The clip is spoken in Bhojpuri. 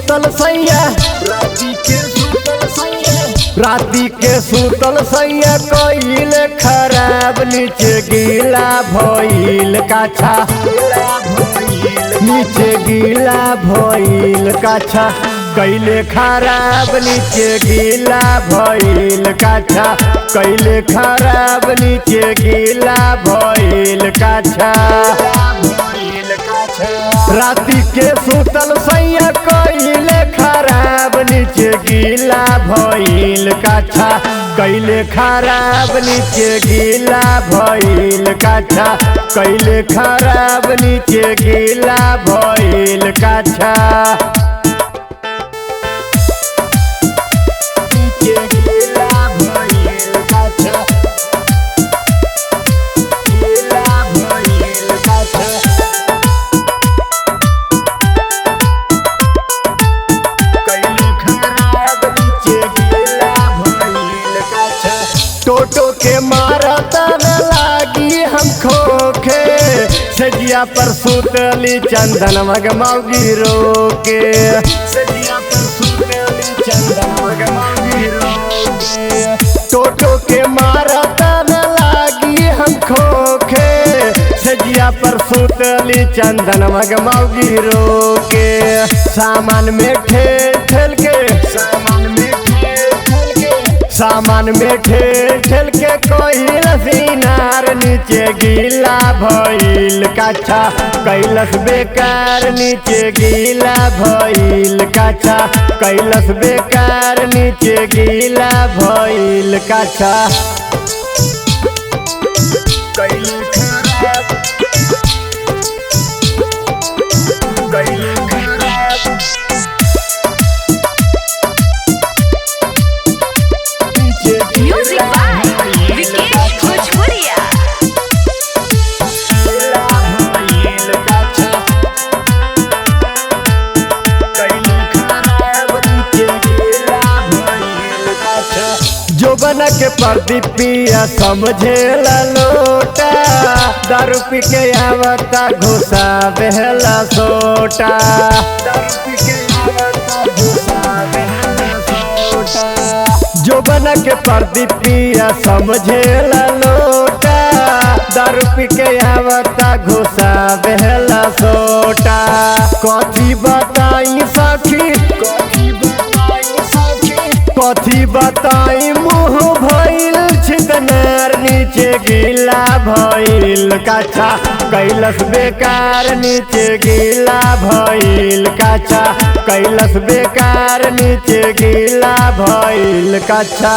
सूतल सैया राती के सूतल सैया कइल खराब नीचे गीला भइल काछा नीचे गीला भइल काछा कैले खराब नीचे गीला भइल काछा कैले खराब नीचे गीला भइल काछा राती के सूतल सैया कैले खराब नीचे गीला भइल काछा कैले खराब नीचे गीला भइल काछा कैले खराब नीचे गीला भइल काछा टोटो के मारता न लागी हम खोखे सजिया पर सुतली चंदन मगमौगी रोके सजिया पर सुतली चंदन मगमौगी रोके टोटो के मारता न लागी हम खोखे सजिया पर सुतली चंदन मगमौगी रोके सामान में ठेल के सामान में ठेल के कोइल सिनार नीचे गीला भइल काछा कैलस बेकार नीचे गीला भइल काछा कैलस बेकार नीचे गीला भइल काछा जोबना के प्रदीप पिया समझे लोटा दारू पी के आवता घुसा बेहला सोटा जोबना के प्रदीप पिया समझे लोटा दारू पी के आवता घुसा बेहला सोटा कथी बताई सखी कथी बताई मुँह भइल छितनार नीचे गीला भइल काछा कैलस बेकार नीचे गीला भइल काछा कैलस बेकार नीचे गीला भइल काछा।